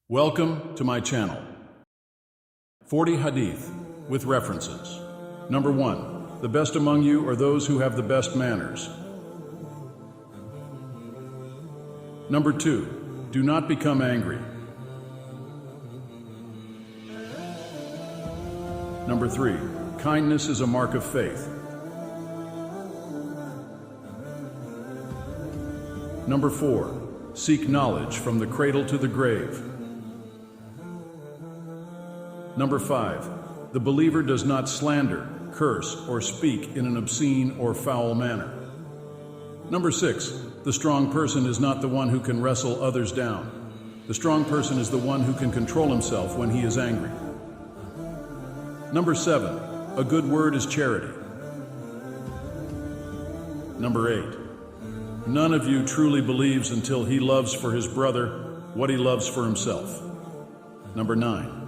Welcome to my channel. 40 Hadith with references. Number 1. The best among you are those who have the best manners. Number 2. Do not become angry. Number 3. Kindness is a mark of faith. Number 4. Seek knowledge from the cradle to the grave. Number 5. The believer does not slander, curse, or speak in an obscene or foul manner. Number 6. The strong person is not the one who can wrestle others down. The strong person is the one who can control himself when he is angry. Number 7. A good word is charity. Number 8. None of you truly believes until he loves for his brother what he loves for himself. Number 9.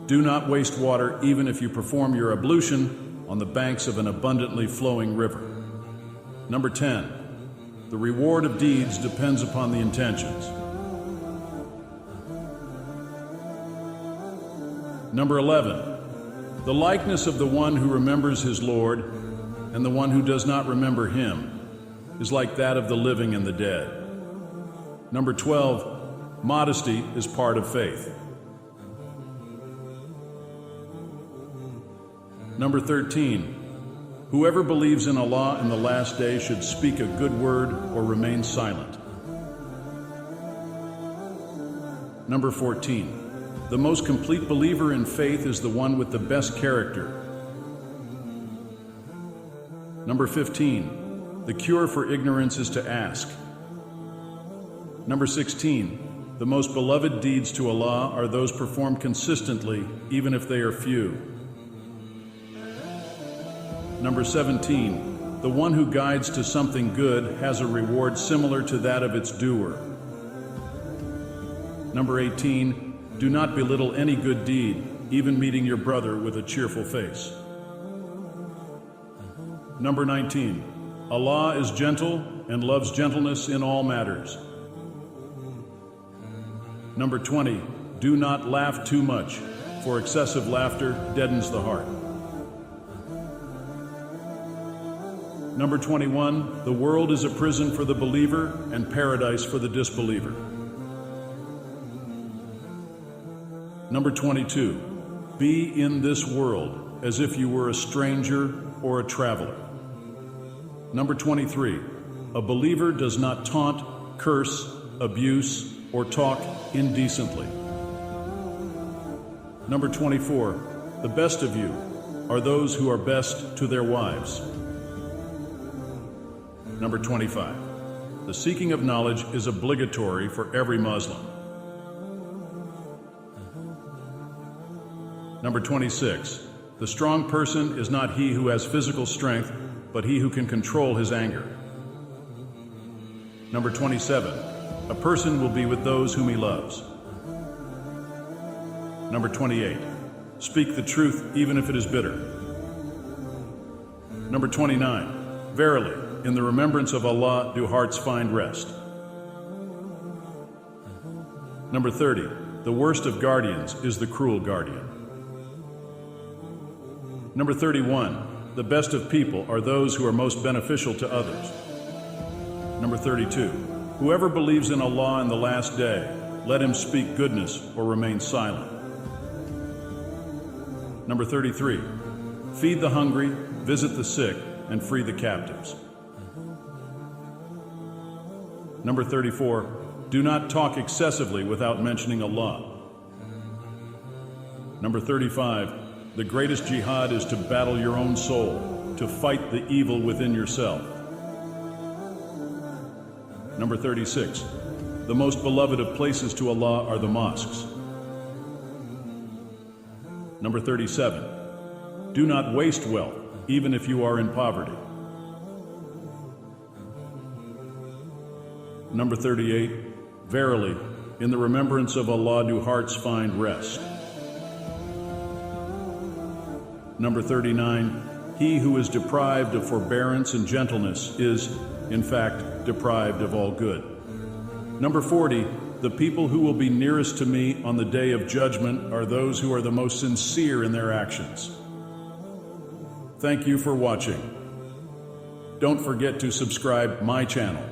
Do not waste water even if you perform your ablution on the banks of an abundantly flowing river. Number 10. The reward of deeds depends upon the intentions. Number 11. The likeness of the one who remembers his Lord and the one who does not remember him is like that of the living and the dead. Number 12. Modesty is part of faith. Number 13. Whoever believes in Allah in the last day should speak a good word or remain silent. Number 14. The most complete believer in faith is the one with the best character. Number 15. The cure for ignorance is to ask. Number 16. The most beloved deeds to Allah are those performed consistently, even if they are few. Number 17. The one who guides to something good has a reward similar to that of its doer. Number 18. Do not belittle any good deed, even meeting your brother with a cheerful face. Number 19. Allah is gentle and loves gentleness in all matters. Number 20. Do not laugh too much, for excessive laughter deadens the heart. Number 21. The world is a prison for the believer and paradise for the disbeliever. Number 22. Be in this world as if you were a stranger or a traveler. Number 23. A believer does not taunt, curse, abuse, or talk indecently. Number 24. The best of you are those who are best to their wives. Number 25. The seeking of knowledge is obligatory for every Muslim. Number 26. The strong person is not he who has physical strength, but he who can control his anger. Number 27. A person will be with those whom he loves. Number 28. Speak the truth even if it is bitter. Number 29. Verily, in the remembrance of Allah do hearts find rest. Number 30. The worst of guardians is the cruel guardian. Number 31. The best of people are those who are most beneficial to others. Number 32. Whoever believes in Allah in the last day, let him speak goodness or remain silent. Number 33. Feed the hungry, visit the sick, and free the captives. Number 34. Do not talk excessively without mentioning Allah. Number 35. The greatest jihad is to battle your own soul, to fight the evil within yourself. Number 36. The most beloved of places to Allah are the mosques. Number 37. Do not waste wealth, even if you are in poverty. Number 38. Verily, in the remembrance of Allah do hearts find rest. Number 39. He who is deprived of forbearance and gentleness is, in fact, deprived of all good. Number 40. The people who will be nearest to me on the day of judgment are those who are the most sincere in their actions. Thank you for watching. Don't forget to subscribe my channel.